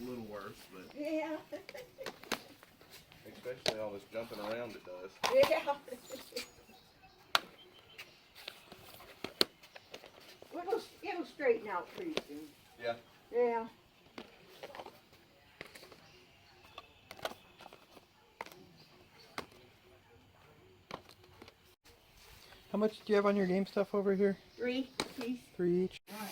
little worse, but Yeah. especially all this jumping around it does. Yeah. It'll straighten out pretty soon. Yeah. Yeah. How much do you have on your game stuff over here? 3 piece. 3 each. Right.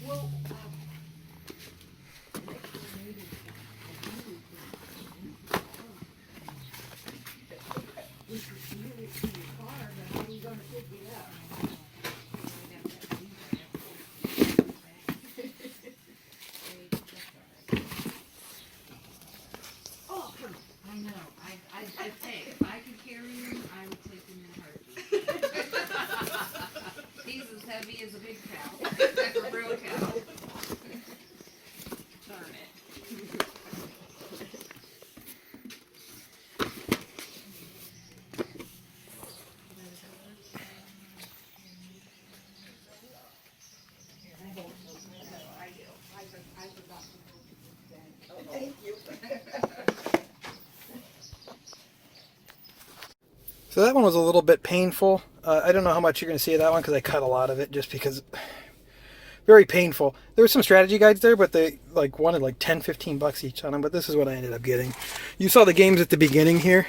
Well, I know. I'd say if I could carry him, I would take him in a heartbeat. He's as heavy as a big cow, a real cow. Darn it. thank you. So that one was a little bit painful. I don't know how much you're going to see of that one because I cut a lot of it just because very painful. There were some strategy guides there, but they wanted like 10, 15 bucks each on them, but this is what I ended up getting. You saw the games at the beginning here.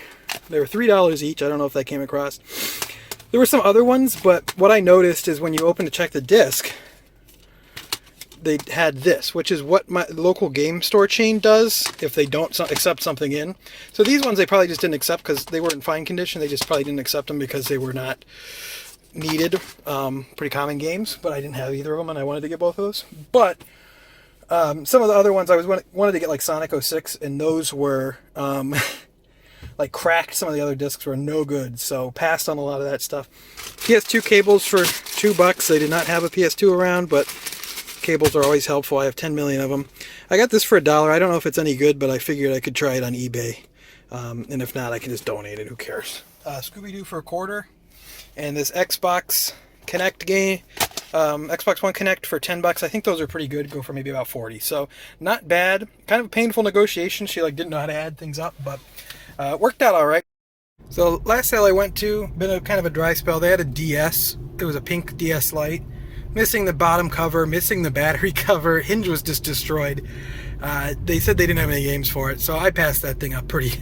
They were $3 each. I don't know if that came across. There were some other ones, but what I noticed is when you open to check the disc, they had this, which is what my local game store chain does if they don't accept something in. So these ones they probably just didn't accept because they were in fine condition. They just probably didn't accept them because they were not needed. Pretty common games, but I didn't have either of them and I wanted to get both of those. But some of the other ones I wanted to get like Sonic 06, and those were like cracked. Some of the other discs were no good, so passed on a lot of that stuff. PS2 cables for $2. They did not have a PS2 around, but cables are always helpful. I have 10 million of them. I got this for $1. I don't know if it's any good, but I figured I could try it on eBay. And if not, I can just donate it. Who cares? Scooby-Doo for $0.25. And this Xbox Connect game, Xbox One Connect for $10. I think those are pretty good. Go for maybe about 40. So not bad. Kind of a painful negotiation. She didn't know how to add things up, but worked out all right. So last sale I went to, been a kind of a dry spell. They had a DS. It was a pink DS Lite. Missing the bottom cover, missing the battery cover. Hinge was just destroyed. They said they didn't have any games for it, so I passed that thing up pretty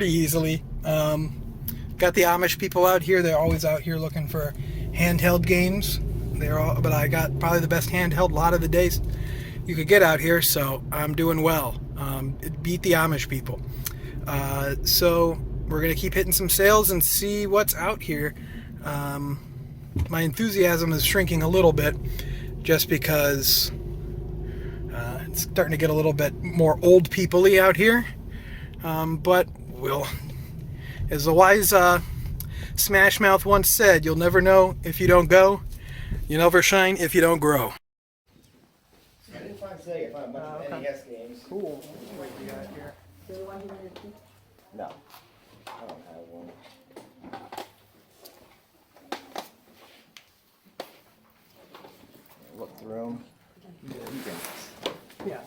easily. Got the Amish people out here. They're always out here looking for handheld games. But I got probably the best handheld lot of the days you could get out here, so I'm doing well. It beat the Amish people. So we're gonna keep hitting some sales and see what's out here. My enthusiasm is shrinking a little bit just because it's starting to get a little bit more old people-y out here. But as the wise Smash Mouth once said, you'll never know if you don't go. You never shine if you don't grow. I didn't find Sega, I found a bunch of NES games. Cool. What you got here? No, I don't have one. Look through them. Yeah.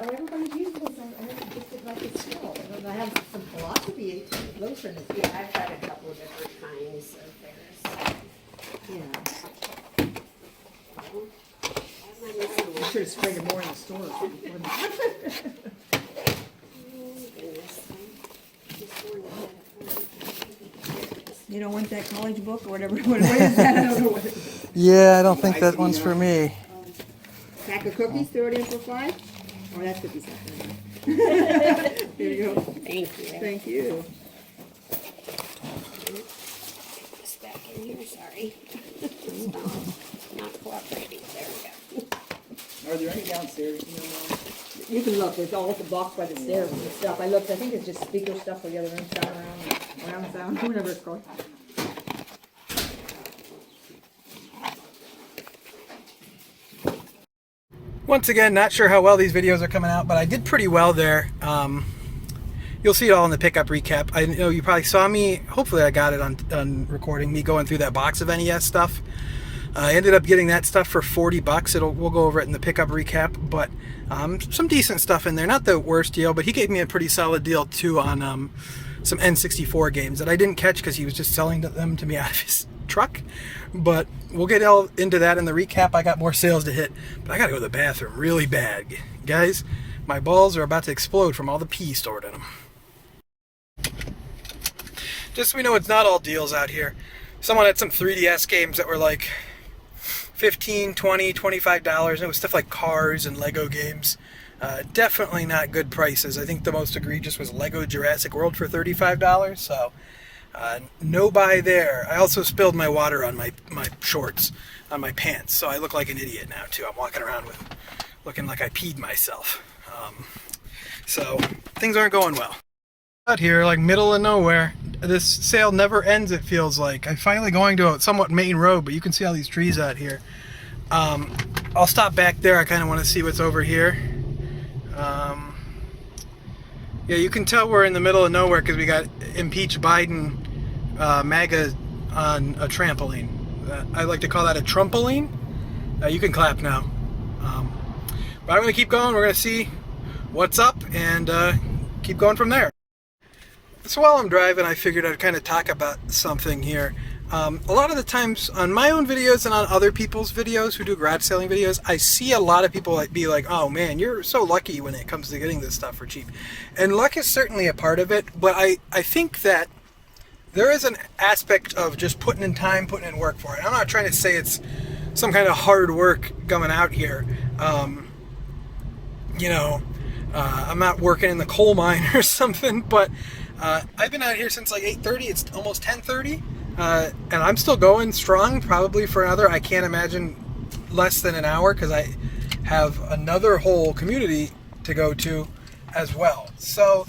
Everybody's using this. I just didn't like it smell. I have some philosophy lotion. Yeah, I've got a couple of different kinds of theirs. Yeah. I should have sprayed it more in the store. You don't want that college book or whatever. What is that? I don't know what it is. Yeah, I don't think that one's for me. Pack of cookies, throw it in for $5? Oh, that's cookies. There you go. Thank you. Thank you. Put this back in here, sorry. Not cooperating. There we go. Are there any downstairs? You can look, there's all at the box by the stairs and stuff. I looked, I think it's just speaker stuff for the other room, around sound, whatever it's called. Once again, not sure how well these videos are coming out, but I did pretty well there. You'll see it all in the pickup recap. I know you probably saw me, hopefully I got it on recording, me going through that box of NES stuff. I ended up getting that stuff for 40 bucks. We'll go over it in the pickup recap, but some decent stuff in there. Not the worst deal, but he gave me a pretty solid deal too on some N64 games that I didn't catch because he was just selling them to me out of his truck. But we'll get all into that in the recap. I got more sales to hit, but I gotta go to the bathroom really bad. Guys, my balls are about to explode from all the pee stored in them. Just so we know it's not all deals out here. Someone had some 3DS games that were like $15, $20, $25. And it was stuff like Cars and Lego games. Definitely not good prices. I think the most egregious was Lego Jurassic World for $35. So no buy there. I also spilled my water on my shorts, on my pants. So I look like an idiot now too. I'm walking around looking like I peed myself. So things aren't going well. Out here, like middle of nowhere. This sale never ends, it feels like. I'm finally going to a somewhat main road, but you can see all these trees out here. I'll stop back there. I kind of want to see what's over here. Yeah, you can tell we're in the middle of nowhere because we got Impeach Biden MAGA on a trampoline. I like to call that a trumpoline. You can clap now. But I'm going to keep going. We're going to see what's up and keep going from there. So while I'm driving, I figured I'd kind of talk about something here. A lot of the times on my own videos and on other people's videos who do garage selling videos, I see a lot of people be like, oh man, you're so lucky when it comes to getting this stuff for cheap. And luck is certainly a part of it, but I think that there is an aspect of just putting in time, putting in work for it. I'm not trying to say it's some kind of hard work coming out here. I'm not working in the coal mine or something, but I've been out here since like 8:30. It's almost 10:30, and I'm still going strong. Probably for another, I can't imagine, less than an hour because I have another whole community to go to as well. So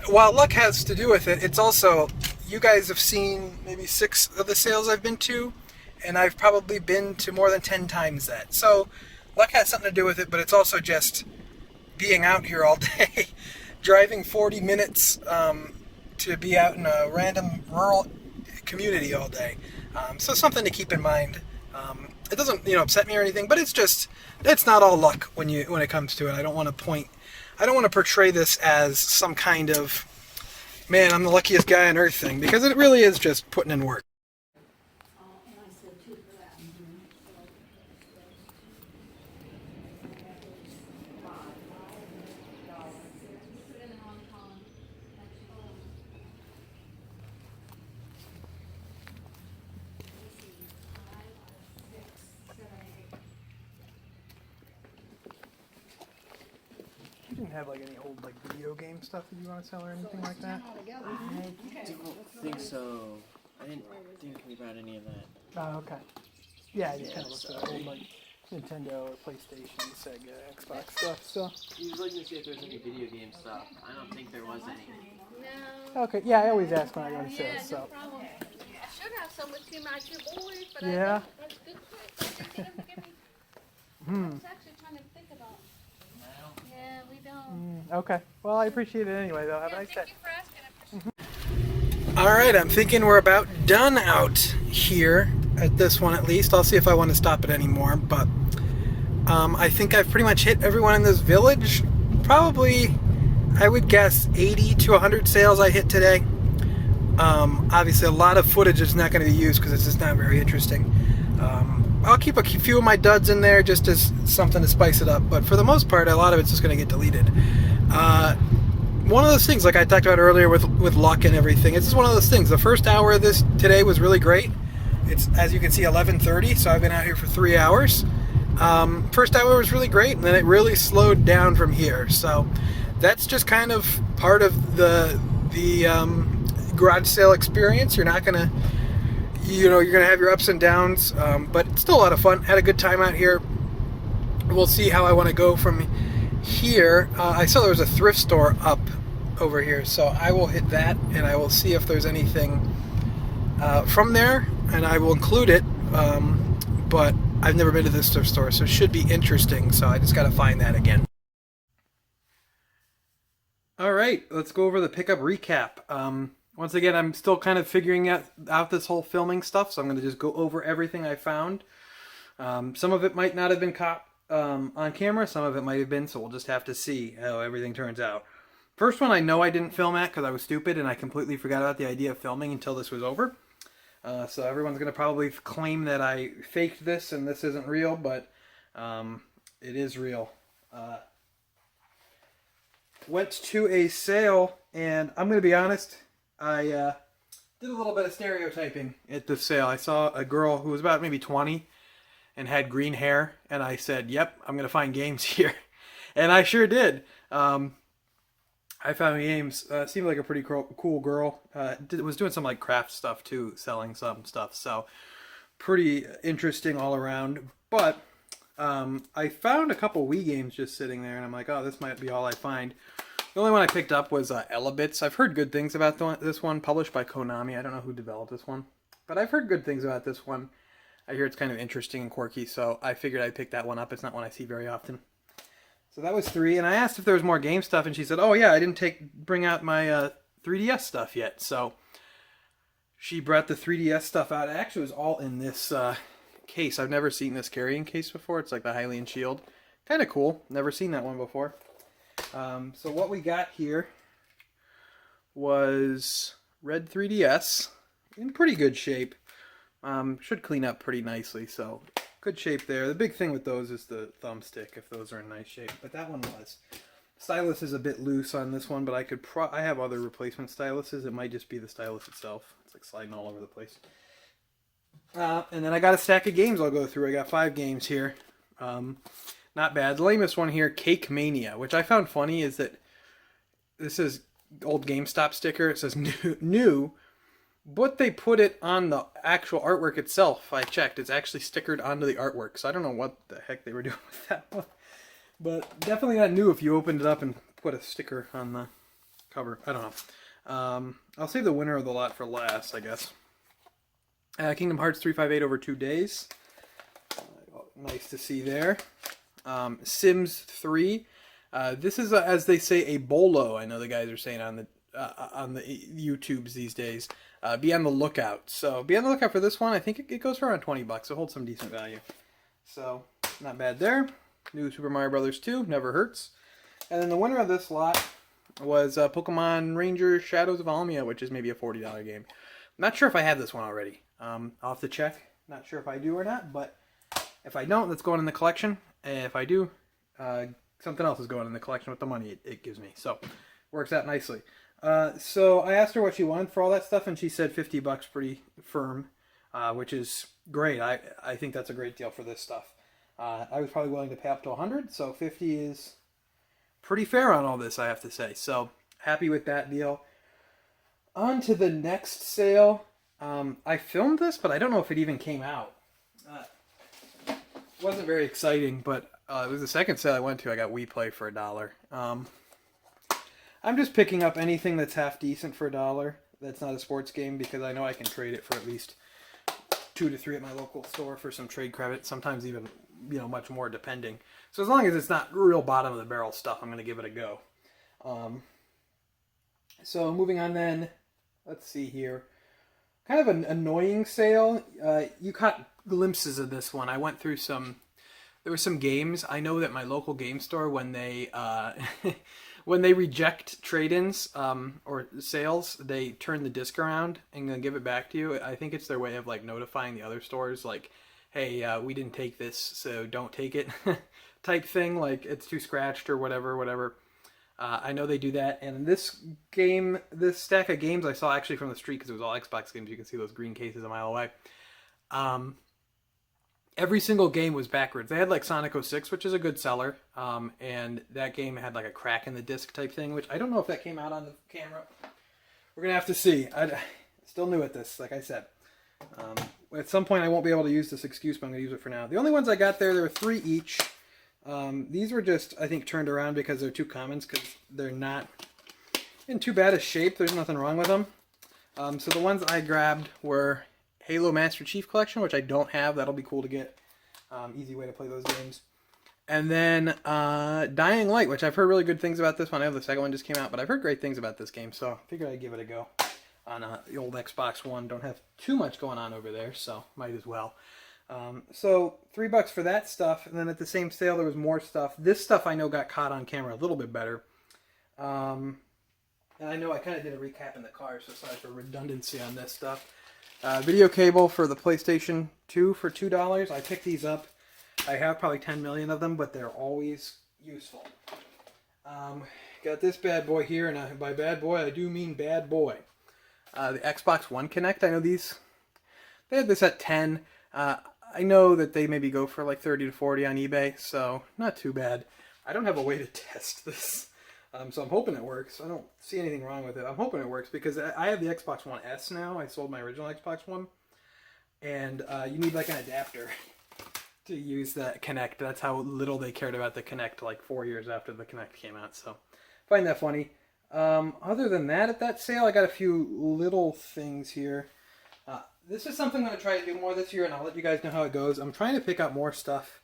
while luck has to do with it, it's also, you guys have seen maybe 6 of the sales I've been to, and I've probably been to more than 10 times that. So luck has something to do with it, but it's also just being out here all day. Driving 40 minutes to be out in a random rural community all day. So something to keep in mind. It doesn't, upset me or anything, but it's not all luck when it comes to it. I don't want to portray this as some kind of, man, I'm the luckiest guy on earth thing, because it really is just putting in work. You didn't have like any old video game stuff that you want to sell or anything like that? I don't think so. I didn't think we brought any of that. Oh, okay. Yeah, you Yeah, kind of looked at sorry. old Nintendo or PlayStation, Sega, Xbox stuff. So You was looking to see if there's any video game stuff. I don't think there was any. No. okay, yeah, I always ask when I go to Yeah, sales. no So problem. I should have some with you, my 2 boys, but Yeah. that's good. They didn't give me. I was actually trying to think about. Yeah, we don't. okay. Well, I appreciate it anyway, though. Have a Yeah, nice day. thank you for asking. I appreciate All right, I'm thinking we're about done out here at this one at least. I'll see if I want to stop it anymore, but I think I've pretty much hit everyone in this village. Probably, I would guess 80 to 100 sales I hit today. Obviously, a lot of footage is not going to be used because it's just not very interesting. I'll keep a few of my duds in there just as something to spice it up, but for the most part, a lot of it's just going to get deleted. One of those things, like I talked about earlier with luck and everything, it's just one of those things. The first hour of this today was really great. It's, as you can see, 11:30, so I've been out here for 3 hours. First hour was really great, and then it really slowed down from here. So that's just kind of part of the garage sale experience. You're not gonna, you're gonna have your ups and downs, but it's still a lot of fun. Had a good time out here. We'll see how I want to go from here. I saw there was a thrift store up over here, so I will hit that, and I will see if there's anything from there, and I will include it. But I've never been to this thrift store, so it should be interesting. So I just got to find that again. All right, let's go over the pickup recap. Once again, I'm still kind of figuring out this whole filming stuff, so I'm going to just go over everything I found. Some of it might not have been caught on camera, some of it might have been, so we'll just have to see how everything turns out. First one I know I didn't film at because I was stupid and I completely forgot about the idea of filming until this was over. So everyone's going to probably claim that I faked this and this isn't real, but it is real. Went to a sale, and I'm going to be honest, I did a little bit of stereotyping at the sale. I saw a girl who was about maybe 20 and had green hair, and I said, yep, I'm going to find games here. And I sure did. I found games. Seemed like a pretty cool girl. Was doing some like craft stuff too, selling some stuff. So pretty interesting all around. But I found a couple Wii games just sitting there, and I'm like, oh, this might be all I find. The only one I picked up was Elebits. I've heard good things about this one, published by Konami. I don't know who developed this one, but I've heard good things about this one. I hear it's kind of interesting and quirky, so I figured I'd pick that one up. It's not one I see very often. So that was 3, and I asked if there was more game stuff, and she said, oh yeah, I didn't bring out my 3DS stuff yet. So she brought the 3DS stuff out. It actually was all in this case. I've never seen this carrying case before. It's like the Hylian Shield. Kind of cool. Never seen that one before. So what we got here was red 3DS in pretty good shape. Should clean up pretty nicely, so good shape there. The big thing with those is the thumbstick, if those are in nice shape, but that one was. Stylus is a bit loose on this one, but I have other replacement styluses. It might just be the stylus itself. It's like sliding all over the place. And then I got a stack of games I'll go through. I got 5 games here. Not bad. The lamest one here, Cake Mania, which I found funny is that this is old GameStop sticker. It says new, but they put it on the actual artwork itself. I checked. It's actually stickered onto the artwork, so I don't know what the heck they were doing with that one. But definitely not new if you opened it up and put a sticker on the cover. I don't know. I'll save the winner of the lot for last, I guess. Kingdom Hearts 358 over 2 days. Nice to see there. Sims 3. This is, as they say, a bolo. I know the guys are saying on the YouTubes these days. Be on the lookout. So be on the lookout for this one. I think it goes for around $20. It holds some decent value. So not bad there. New Super Mario Brothers 2. Never hurts. And then the winner of this lot was Pokemon Ranger Shadows of Almia, which is maybe a $40 game. Not sure if I have this one already. I'll have to check. Not sure if I do or not, but if I don't, that's going in the collection. And if I do, something else is going in the collection with the money it gives me. So, works out nicely. So, I asked her what she wanted for all that stuff, and she said $50 pretty firm, which is great. I think that's a great deal for this stuff. I was probably willing to pay up to $100, so $50 is pretty fair on all this, I have to say. So, happy with that deal. On to the next sale. I filmed this, but I don't know if it even came out. It wasn't very exciting, but it was the second sale I went to. I got Wii Play for $1. I'm just picking up anything that's half decent for $1 that's not a sports game, because I know I can trade it for at least 2 to 3 at my local store for some trade credit, sometimes even much more depending. So as long as it's not real bottom of the barrel stuff, I'm going to give it a go. So moving on then, let's see here. Kind of an annoying sale. You caught glimpses of this one. I went through there were some games. I know that my local game store, when they when they reject trade-ins or sales, they turn the disc around and then give it back to you. I think it's their way of like notifying the other stores, like, hey, we didn't take this, so don't take it, type thing. Like, it's too scratched or whatever. I know they do that, and this stack of games I saw actually from the street, because it was all Xbox games. You can see those green cases a mile away. Every single game was backwards. They had like Sonic 06, which is a good seller, and that game had like a crack in the disc type thing, which I don't know if that came out on the camera. We're going to have to see. I'm still new at this, like I said. At some point I won't be able to use this excuse, but I'm going to use it for now. The only ones I got there were 3 each. These were just, I think, turned around because they're 2 commons, because they're not in too bad a shape. There's nothing wrong with them. So the ones I grabbed were Halo Master Chief Collection, which I don't have. That'll be cool to get. Easy way to play those games. And then Dying Light, which I've heard really good things about this one. I know the second one just came out, but I've heard great things about this game, so I figured I'd give it a go on the old Xbox One. Don't have too much going on over there, so might as well. So $3 for that stuff, and then at the same sale there was more stuff. This stuff I know got caught on camera a little bit better. And I know I kind of did a recap in the car, so sorry for redundancy on this stuff. Video cable for the PlayStation 2 for $2. I picked these up. I have probably 10 million of them, but they're always useful. Got this bad boy here, and by bad boy I do mean bad boy. The Xbox One Connect. I know these. They had this at 10. I know that they maybe go for like 30 to 40 on eBay, so not too bad. I don't have a way to test this, so I'm hoping it works. I don't see anything wrong with it. I'm hoping it works because I have the Xbox One S now. I sold my original Xbox One, and you need like an adapter to use that Kinect. That's how little they cared about the Kinect like 4 years after the Kinect came out, so I find that funny. Other than that, at that sale, I got a few little things here. This is something I'm going to try to do more this year, and I'll let you guys know how it goes. I'm trying to pick up more stuff,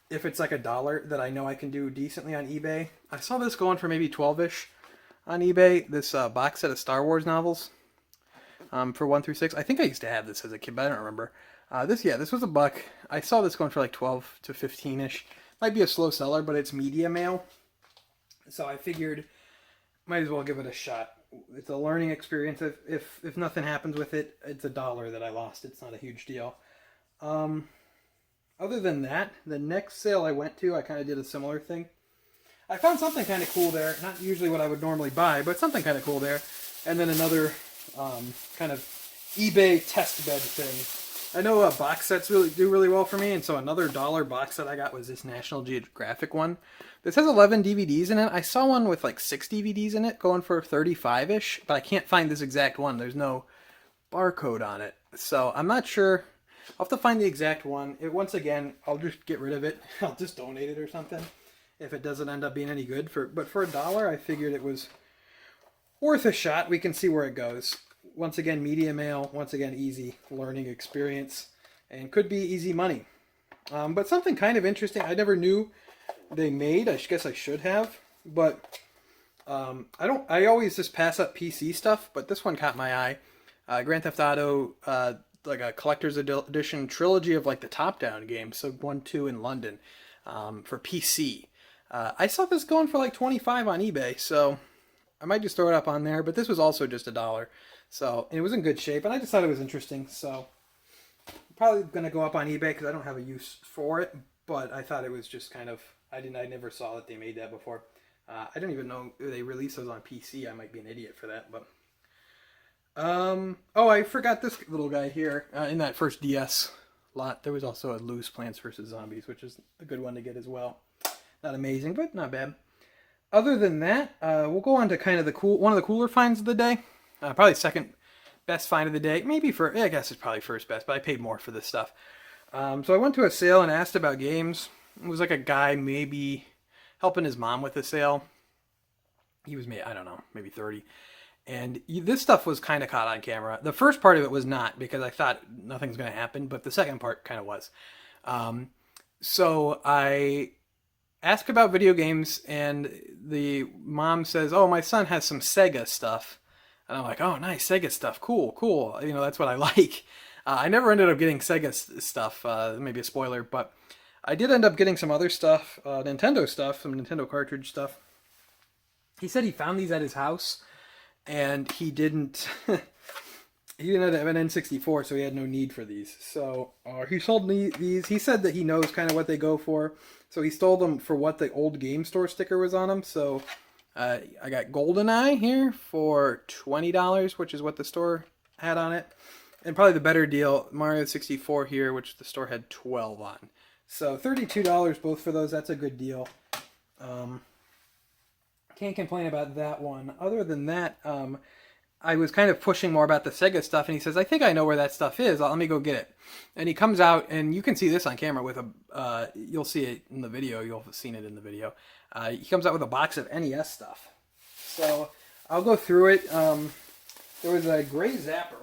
if it's like $1, that I know I can do decently on eBay. I saw this going for maybe 12-ish on eBay, this box set of Star Wars novels for 1 through 6. I think I used to have this as a kid, but I don't remember. This was $1. I saw this going for like 12 to 15-ish. Might be a slow seller, but it's media mail. So I figured, might as well give it a shot. It's a learning experience. If nothing happens with it, it's $1 that I lost. It's not a huge deal. Other than that, the next sale I went to, I kind of did a similar thing. I found something kind of cool there. Not usually what I would normally buy, but something kind of cool there. And then another kind of eBay test bed thing. I know box sets do really well for me, and so another $1 box set I got was this National Geographic one. This has 11 DVDs in it. I saw one with like 6 DVDs in it going for 35-ish, but I can't find this exact one. There's no barcode on it. So I'm not sure. I'll have to find the exact one. Once again, I'll just get rid of it. I'll just donate it or something if it doesn't end up being any good. But for $1, I figured it was worth a shot. We can see where it goes. Once again, media mail. Once again, easy learning experience. And could be easy money. But something kind of interesting. I never knew they made. I guess I should have. But I always just pass up PC stuff. But this one caught my eye. Grand Theft Auto, like a collector's edition trilogy of like the top-down games. So 1, 2 in London for PC. I saw this going for like 25 on eBay. So I might just throw it up on there. But this was also just $1. So it was in good shape. And I just thought it was interesting. So I'm probably going to go up on eBay because I don't have a use for it. But I thought it was just kind of... I never saw that they made that before. I don't even know if they released those on PC. I might be an idiot for that, but... oh, I forgot this little guy here. In that first DS lot, there was also a loose Plants vs. Zombies, which is a good one to get as well. Not amazing, but not bad. Other than that, we'll go on to kind of one of the cooler finds of the day. Probably second best find of the day. Maybe I guess it's probably first best, but I paid more for this stuff. So I went to a sale and asked about games. It was like a guy maybe helping his mom with the sale. He was, I don't know, maybe 30. And this stuff was kind of caught on camera. The first part of it was not, because I thought nothing's going to happen, but the second part kind of was. So I asked about video games, and the mom says, oh, my son has some Sega stuff. And I'm like, oh, nice, Sega stuff, cool. You know, that's what I like. I never ended up getting Sega stuff, maybe a spoiler, but I did end up getting some other stuff, Nintendo stuff, some Nintendo cartridge stuff. He said he found these at his house, and he didn't have an N64, so he had no need for these. So he sold me these. He said that he knows kind of what they go for, so he stole them for what the old game store sticker was on them. So I got GoldenEye here for $20, which is what the store had on it. And probably the better deal, Mario 64 here, which the store had 12 on. So $32 both for those. That's a good deal. Can't complain about that one. Other than that, I was kind of pushing more about the Sega stuff, and he says, I think I know where that stuff is. Let me go get it. And he comes out, and you can see this on camera with you'll see it in the video. You'll have seen it in the video. He comes out with a box of NES stuff. So I'll go through it. There was a Gray Zapper.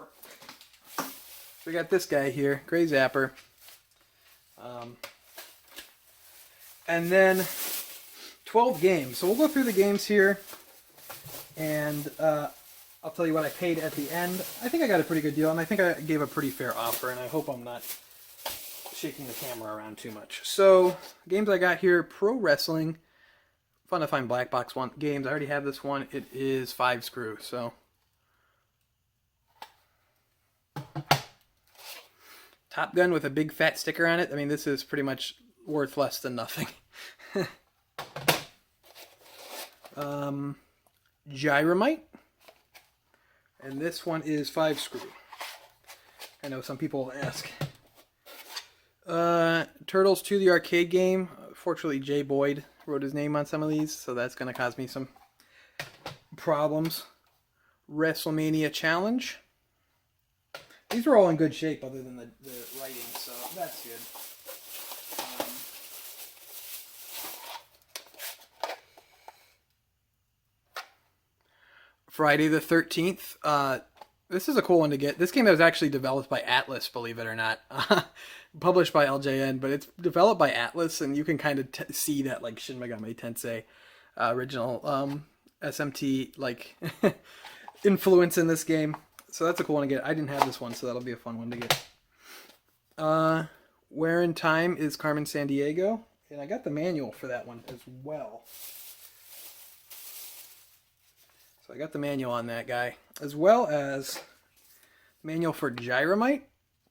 We got this guy here, Gray Zapper. And then 12 games. So we'll go through the games here, and I'll tell you what I paid at the end. I think I got a pretty good deal, and I think I gave a pretty fair offer, and I hope I'm not shaking the camera around too much. So, games I got here, Pro Wrestling. Fun to find black box games. I already have this one. It is 5 screw, so. Top Gun with a big fat sticker on it. I mean, this is pretty much worth less than nothing. Gyromite. And this one is 5 screw. I know some people will ask. Turtles 2, the arcade game. Fortunately, Jay Boyd wrote his name on some of these, so that's going to cause me some problems. WrestleMania Challenge. These are all in good shape other than the writing, so that's good. Friday the 13th. This is a cool one to get. This game was actually developed by Atlas, believe it or not. Published by LJN, but it's developed by Atlas, and you can kind of see that like Shin Megami Tensei original SMT like influence in this game. So that's a cool one to get. I didn't have this one, so that'll be a fun one to get. Where in Time is Carmen Sandiego, and I got the manual for that one as well. So I got the manual on that guy, as well as manual for Gyromite,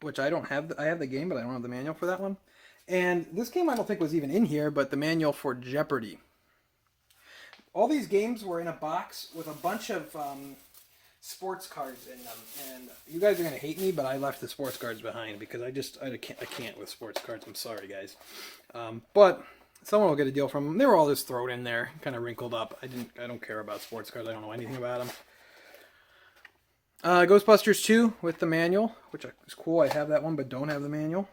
which I don't have. I have the game, but I don't have the manual for that one. And this game I don't think was even in here, but the manual for Jeopardy. All these games were in a box with a bunch of sports cards in them. And you guys are going to hate me, but I left the sports cards behind because I can't with sports cards. I'm sorry, guys. But someone will get a deal from them. They were all just thrown in there, kind of wrinkled up. I don't care about sports cards. I don't know anything about them. Ghostbusters 2 with the manual, which is cool. I have that one, but don't have the manual.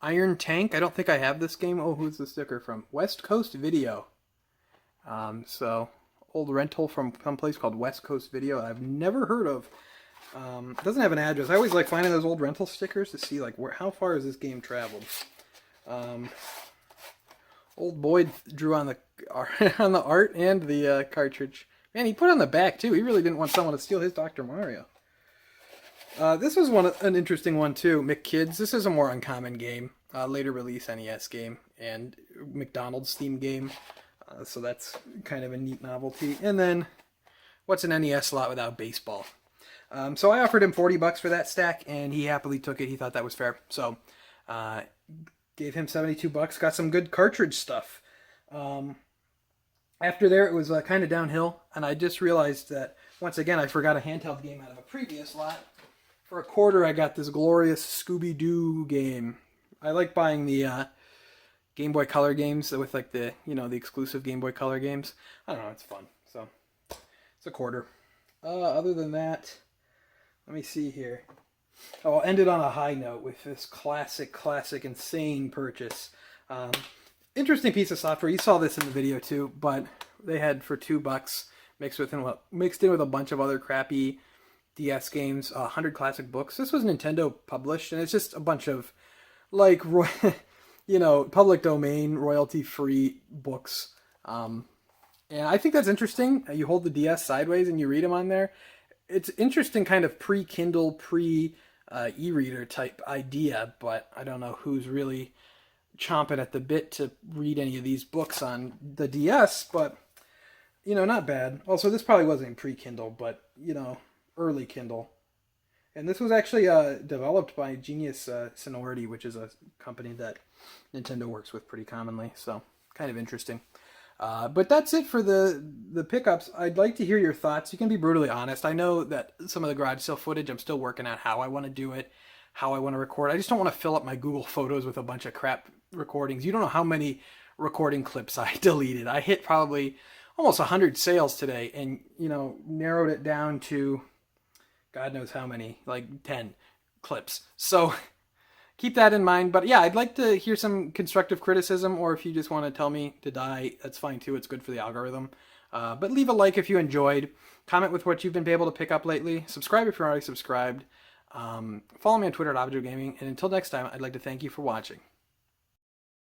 Iron Tank. I don't think I have this game. Oh, who's the sticker from? West Coast Video. So, old rental from some place called West Coast Video. I've never heard of. It doesn't have an address. I always like finding those old rental stickers to see like how far has this game traveled. Old Boyd drew on the art and the cartridge. Man, he put on the back too. He really didn't want someone to steal his Dr. Mario. This was an interesting one too. McKids. This is a more uncommon game. Later release NES game and McDonald's theme game. So that's kind of a neat novelty. And then, what's an NES slot without baseball? So I offered him $40 for that stack, and he happily took it. He thought that was fair. So, gave him $72. Got some good cartridge stuff. After there, it was kind of downhill, and I just realized that, once again, I forgot a handheld game out of a previous lot. For a quarter, I got this glorious Scooby-Doo game. I like buying the Game Boy Color games with like the exclusive Game Boy Color games. I don't know, it's fun. So, it's a quarter. Other than that, let me see here. Oh, I'll end it on a high note with this classic, insane purchase. Interesting piece of software. You saw this in the video too, but they had for $2 mixed in with a bunch of other crappy DS games, 100 classic books. This was Nintendo published, and it's just a bunch of like, public domain, royalty-free books. And I think that's interesting. You hold the DS sideways and you read them on there. It's interesting, kind of pre-Kindle, e-reader type idea, but I don't know who's really chomping at the bit to read any of these books on the DS, but, not bad. Also, this probably wasn't pre-Kindle, but, early Kindle. And this was actually developed by Genius Sonority, which is a company that Nintendo works with pretty commonly, so kind of interesting. But that's it for the pickups. I'd like to hear your thoughts. You can be brutally honest. I know that some of the garage sale footage, I'm still working out how I want to do it, how I want to record. I just don't want to fill up my Google Photos with a bunch of crap recordings. You don't know how many recording clips I deleted. I hit probably almost 100 sales today and, narrowed it down to God knows how many, like 10 clips. So keep that in mind. But yeah, I'd like to hear some constructive criticism, or if you just want to tell me to die, that's fine too. It's good for the algorithm. But leave a like if you enjoyed. Comment with what you've been able to pick up lately. Subscribe if you're already subscribed. Follow me on Twitter at Avijo Gaming, and until next time, I'd like to thank you for watching.